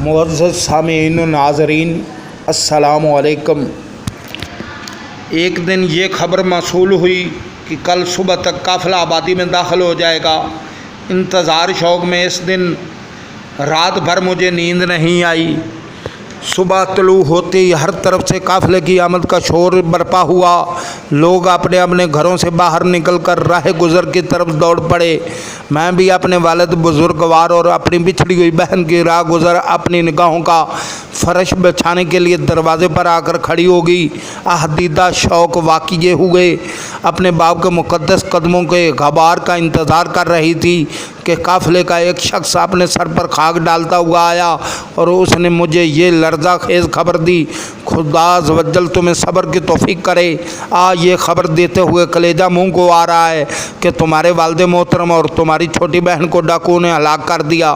معزز سامعین و ناظرین، السلام علیکم۔ ایک دن یہ خبر موصول ہوئی کہ کل صبح تک قافلہ آبادی میں داخل ہو جائے گا۔ انتظار شوق میں اس دن رات بھر مجھے نیند نہیں آئی۔ صبح طلوع ہوتے ہی ہر طرف سے قافلے کی آمد کا شور برپا ہوا۔ لوگ اپنے اپنے گھروں سے باہر نکل کر راہ گزر کی طرف دوڑ پڑے۔ میں بھی اپنے والد بزرگوار اور اپنی بچھڑی ہوئی بہن کی راہ گزر اپنی نگاہوں کا فرش بچھانے کے لیے دروازے پر آ کر کھڑی ہوگی۔ دیدہ شوق واقعے ہوئے۔ اپنے باپ کے مقدس قدموں کے غبار کا انتظار کر رہی تھی کہ قافلے کا ایک شخص اپنے سر پر خاک ڈالتا ہوا آیا اور اس نے مجھے یہ لرزہ خیز خبر دی، خدا عزوجل تمہیں صبر کی توفیق کرے۔ یہ خبر دیتے ہوئے کلیجہ منہ کو آ رہا ہے کہ تمہارے والد محترم اور تمہاری چھوٹی بہن کو ڈاکوؤں نے ہلاک کر دیا۔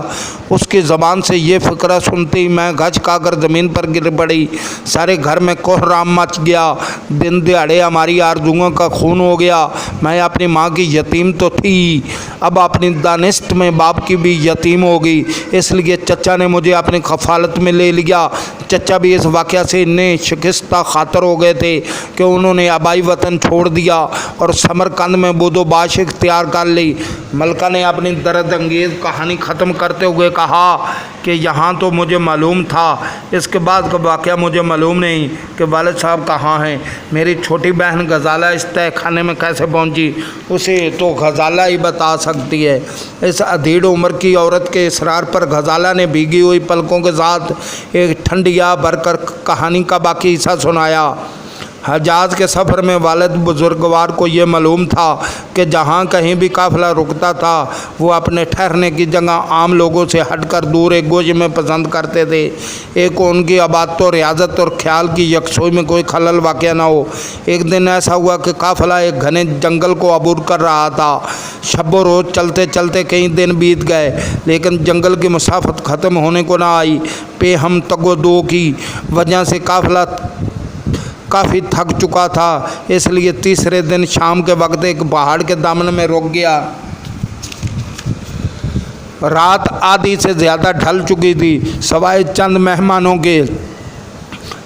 اس کی زبان سے یہ فقرہ سنتے ہی میں گھچ کھا کر زمین پر گر پڑی۔ سارے گھر میں کوہرام مچ گیا۔ دن دہاڑے ہماری آرزوؤں کا خون ہو گیا۔ میں اپنی ماں کی یتیم تو تھی، اب اپنی دانست میں باپ کی بھی یتیم ہوگی۔ اس لیے چچا نے مجھے اپنی کفالت میں لے لیا۔ چچا بھی اس واقعہ سے اتنے شکستہ خاطر ہو گئے تھے کہ انہوں نے آبائی وطن چھوڑ دیا اور سمرقند میں بود و باش اختیار کر لی۔ ملکہ نے اپنی درد انگیز کہانی ختم کرتے ہوئے کہا کہ یہاں تو مجھے معلوم تھا، اس کے بعد کا واقعہ مجھے معلوم نہیں کہ والد صاحب کہاں ہیں۔ میری چھوٹی بہن غزالہ اس تہہ خانے میں کیسے پہنچی، اسے تو غزالہ ہی بتا سکتی ہے۔ اس ادھیڑ عمر کی عورت کے اصرار پر غزالہ نے بھیگی ہوئی پلکوں کے ساتھ ایک ٹھنڈی آہ بھر کر کہانی کا باقی حصہ سنایا۔ حجاز کے سفر میں والد بزرگوار کو یہ معلوم تھا کہ جہاں کہیں بھی قافلہ رکتا تھا وہ اپنے ٹھہرنے کی جگہ عام لوگوں سے ہٹ کر دور ایک گوشے میں پسند کرتے تھے، ایک ان کی عبادت و ریاضت اور خیال کی یکسوئی میں کوئی خلل واقع نہ ہو۔ ایک دن ایسا ہوا کہ قافلہ ایک گھنے جنگل کو عبور کر رہا تھا۔ شب و روز چلتے چلتے کئی دن بیت گئے لیکن جنگل کی مسافت ختم ہونے کو نہ آئی۔ پہ ہم تگ و دو کی وجہ سے قافلہ کافی تھک چکا تھا، اس لیے تیسرے دن شام کے وقت ایک پہاڑ کے دامن میں رک گیا۔ رات آدھی سے زیادہ ڈھل چکی تھی، سوائے چند مہمانوں کے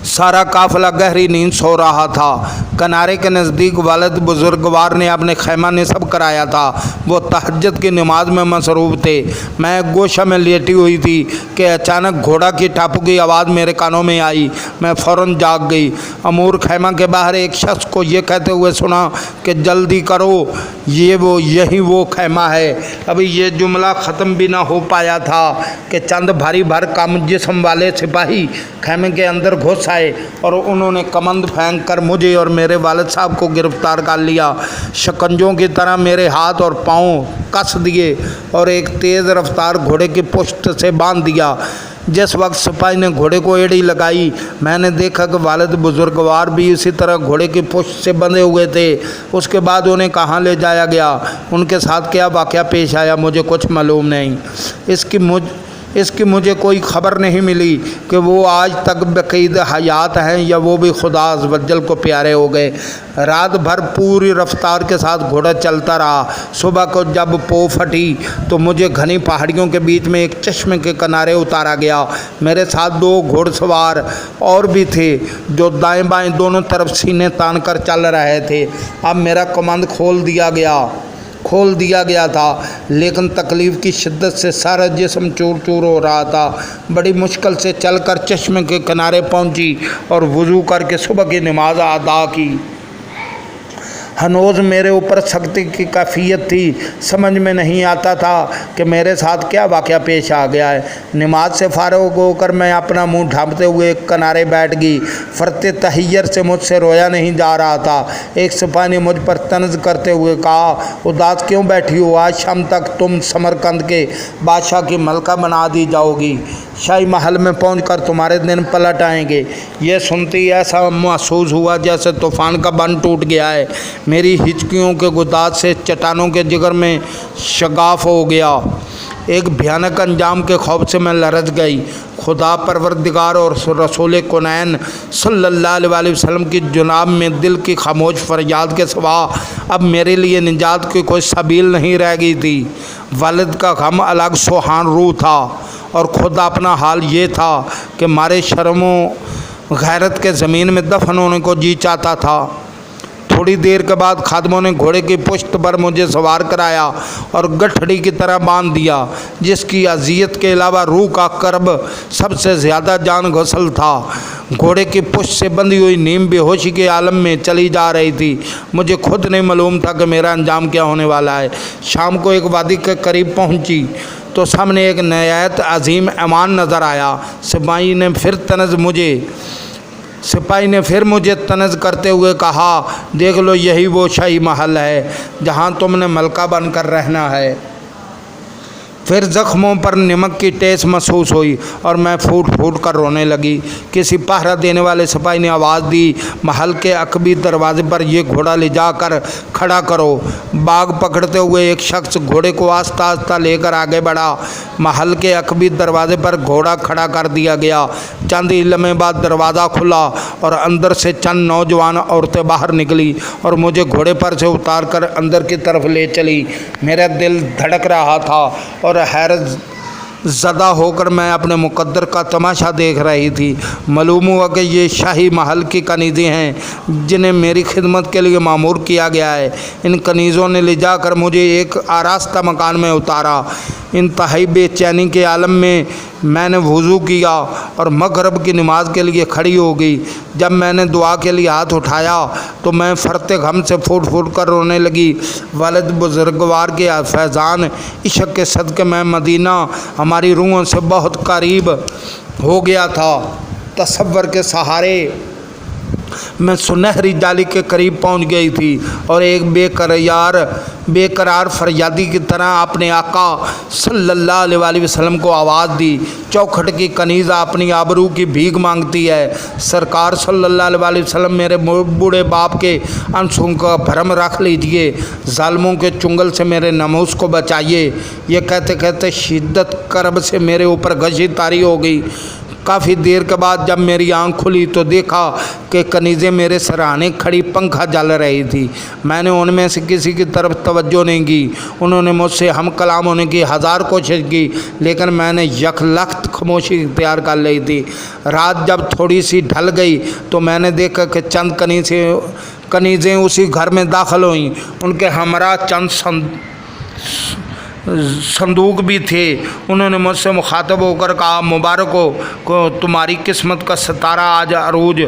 سارا قافلہ گہری نیند سو رہا تھا۔ کنارے کے نزدیک والد بزرگوار نے اپنے خیمہ نصب کرایا تھا، وہ تہجد کی نماز میں مصروف تھے۔ میں ایک گوشہ میں لیٹی ہوئی تھی کہ اچانک گھوڑا کی ٹاپو کی آواز میرے کانوں میں آئی۔ میں فوراً جاگ گئی۔ امور خیمہ کے باہر ایک شخص کو یہ کہتے ہوئے سنا کہ جلدی کرو، یہی وہ خیمہ ہے۔ ابھی یہ جملہ ختم بھی نہ ہو پایا تھا کہ چند بھاری بھرکم جسم والے سپاہی خیمے کے اندر گھس آئے اور انہوں نے کمند پھینک کر مجھے اور میرے والد صاحب کو گرفتار کر لیا۔ شکنجوں کی طرح میرے ہاتھ اور پاؤں کس دیے اور ایک تیز رفتار گھوڑے کی پشت سے باندھ دیا۔ جس وقت سپاہی نے گھوڑے کو ایڑی لگائی میں نے دیکھا کہ والد بزرگوار بھی اسی طرح گھوڑے کی پشت سے بندھے ہوئے تھے۔ اس کے بعد انہیں کہاں لے جایا گیا، ان کے ساتھ کیا واقعہ پیش آیا، مجھے کچھ معلوم نہیں۔ اس کی مجھے کوئی خبر نہیں ملی کہ وہ آج تک بقید حیات ہیں یا وہ بھی خدا عزوجل کو پیارے ہو گئے۔ رات بھر پوری رفتار کے ساتھ گھوڑا چلتا رہا۔ صبح کو جب پو پھٹی تو مجھے گھنی پہاڑیوں کے بیچ میں ایک چشمے کے کنارے اتارا گیا۔ میرے ساتھ دو گھوڑ سوار اور بھی تھے جو دائیں بائیں دونوں طرف سینے تان کر چل رہے تھے۔ اب میرا کمند کھول دیا گیا تھا لیکن تکلیف کی شدت سے سارا جسم چور چور ہو رہا تھا۔ بڑی مشکل سے چل کر چشمے کے کنارے پہنچی اور وضو کر کے صبح کی نماز ادا کی۔ ہنوز میرے اوپر سختی کی کیفیت تھی، سمجھ میں نہیں آتا تھا کہ میرے ساتھ کیا واقعہ پیش آ گیا ہے۔ نماز سے فارغ ہو کر میں اپنا منہ ڈھانپتے ہوئے ایک کنارے بیٹھ گئی۔ فرط تحیر سے مجھ سے رویا نہیں جا رہا تھا۔ ایک سپاہی نے مجھ پر طنز کرتے ہوئے کہا، اداس کیوں بیٹھی ہو، آج شام تک تم سمرقند کے بادشاہ کی ملکہ بنا دی جاؤ گی، شاہی محل میں پہنچ کر تمہارے دن پلٹ آئیں گے۔ یہ سنتے ہی ایسا محسوس ہوا جیسے طوفان کا بند ٹوٹ گیا ہے۔ میری ہچکیوں کے گداز سے چٹانوں کے جگر میں شگاف ہو گیا۔ ایک بھیانک انجام کے خوف سے میں لرز گئی۔ خدا پروردگار اور رسول کونین صلی اللہ علیہ وسلم کی جناب میں دل کی خاموش فریاد کے سوا اب میرے لیے نجات کی کوئی سبیل نہیں رہ گئی تھی۔ والد کا غم الگ سوہان روح تھا اور خود اپنا حال یہ تھا کہ مارے شرم و غیرت کے زمین میں دفن ہونے کو جی چاہتا تھا۔ تھوڑی دیر کے بعد خادموں نے گھوڑے کی پشت پر مجھے سوار کرایا اور گٹھڑی کی طرح باندھ دیا، جس کی اذیت کے علاوہ روح کا کرب سب سے زیادہ جان گھسل تھا۔ گھوڑے کی پشت سے بندھی ہوئی نیم بے ہوشی کے عالم میں چلی جا رہی تھی۔ مجھے خود نہیں معلوم تھا کہ میرا انجام کیا ہونے والا ہے۔ شام کو ایک وادی کے قریب پہنچی تو سامنے ایک نہایت عظیم ایوان نظر آیا۔ سپاہی نے پھر مجھے طنز کرتے ہوئے کہا، دیکھ لو، یہی وہ شاہی محل ہے جہاں تم نے ملکہ بن کر رہنا ہے۔ پھر زخموں پر نمک کی ٹیس محسوس ہوئی اور میں پھوٹ پھوٹ کر رونے لگی۔ کسی پہرہ دینے والے سپاہی نے آواز دی، محل کے عقبی دروازے پر یہ گھوڑا لے جا کر کھڑا کرو۔ باغ پکڑتے ہوئے ایک شخص گھوڑے کو آہستہ آہستہ لے کر آگے بڑھا۔ محل کے عقبی دروازے پر گھوڑا کھڑا کر دیا گیا۔ چند ہی لمحے بعد دروازہ کھلا اور اندر سے چند نوجوان عورتیں باہر نکلی اور مجھے گھوڑے پر سے اتار کر اندر کی طرف لے چلی۔ میرا دل دھڑک رہا تھا اور حیرت زدہ ہو کر میں اپنے مقدر کا تماشا دیکھ رہی تھی۔ معلوم ہوا کہ یہ شاہی محل کی کنیزیں ہیں جنہیں میری خدمت کے لیے مامور کیا گیا ہے۔ ان کنیزوں نے لے جا کر مجھے ایک آراستہ مکان میں اتارا۔ انتہائی بے چینی کے عالم میں نے وضو کیا اور مغرب کی نماز کے لیے کھڑی ہو گئی۔ جب میں نے دعا کے لیے ہاتھ اٹھایا تو میں فرتے غم سے پھوٹ پھوٹ کر رونے لگی۔ والد بزرگوار کے فیضان عشق کے صدقے میں مدینہ ہماری روحوں سے بہت قریب ہو گیا تھا۔ تصور کے سہارے میں سنہری جالی کے قریب پہنچ گئی تھی اور ایک بے قرار فریادی کی طرح اپنے آقا صلی اللہ علیہ وآلہ وسلم کو آواز دی۔ چوکھٹ کی کنیزہ اپنی آبرو کی بھیک مانگتی ہے۔ سرکار صلی اللہ علیہ وآلہ وسلم، میرے بوڑھے باپ کے انسوں کا بھرم رکھ لیجئے، ظالموں کے چنگل سے میرے ناموس کو بچائیے۔ یہ کہتے کہتے شدت کرب سے میرے اوپر غشی طاری ہو گئی۔ کافی دیر کے بعد جب میری آنکھ کھلی تو دیکھا کہ کنیزیں میرے سرانے کھڑی پنکھا جل رہی تھی۔ میں نے ان میں سے کسی کی طرف توجہ نہیں کی۔ انہوں نے مجھ سے ہم کلام ہونے کی ہزار کوشش کی، لیکن میں نے یک لخت خاموشی اختیار کر لی تھی۔ رات جب تھوڑی سی ڈھل گئی تو میں نے دیکھا کہ چند کنیزیں اسی گھر میں داخل ہوئیں۔ ان کے ہمراہ چند صندوق بھی تھے۔ انہوں نے مجھ سے مخاطب ہو کر کہا، مبارک ہو، تمہاری قسمت کا ستارہ آج عروج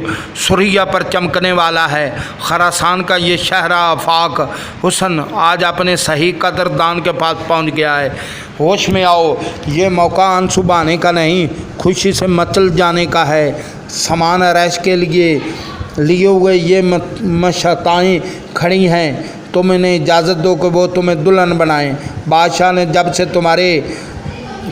سریا پر چمکنے والا ہے۔ خراسان کا یہ شہر آفاق حسن آج اپنے صحیح قدردان کے پاس پہنچ گیا ہے۔ ہوش میں آؤ، یہ موقع آنسو بہانے کا نہیں، خوشی سے مچل جانے کا ہے۔ سامان عیش کے لیے ہوئے یہ مشتائیں کھڑی ہیں، تم انہیں اجازت دو کہ وہ تمہیں دلہن بنائیں۔ بادشاہ نے جب سے تمہارے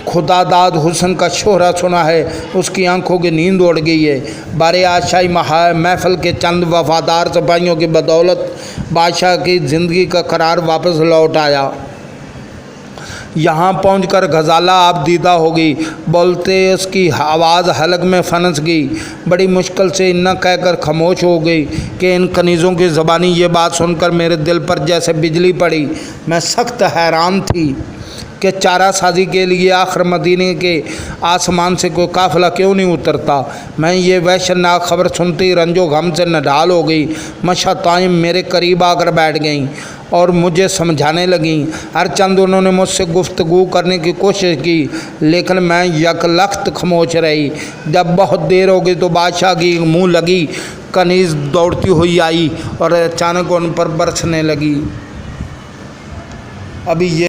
خدا داد حسن کا شہرہ سنا ہے، اس کی آنکھوں کی نیند اڑ گئی ہے۔ بارے آشائی محفل کے چند وفادار سپاہیوں کی بدولت بادشاہ کی زندگی کا قرار واپس لوٹ آیا۔ یہاں پہنچ کر غزالہ آپ دیدہ ہو گئی، بولتے اس کی آواز حلق میں پھنس گئی۔ بڑی مشکل سے اتنا کہہ کر خاموش ہو گئی کہ ان کنیزوں کی زبانی یہ بات سن کر میرے دل پر جیسے بجلی پڑی۔ میں سخت حیران تھی کہ چارہ سازی کے لیے آخر مدینے کے آسمان سے کوئی قافلہ کیوں نہیں اترتا۔ میں یہ وحشتناک خبر سنتی رنج و غم سے نڈھال ہو گئی۔ مشتائیں میرے قریب آ کر بیٹھ گئیں اور مجھے سمجھانے لگیں۔ ہر چند انہوں نے مجھ سے گفتگو کرنے کی کوشش کی، لیکن میں یک لخت خاموش رہی۔ جب بہت دیر ہو گئی تو بادشاہ کی منہ لگی کنیز دوڑتی ہوئی آئی اور اچانک ان پر برسنے لگی۔ ابھی یہ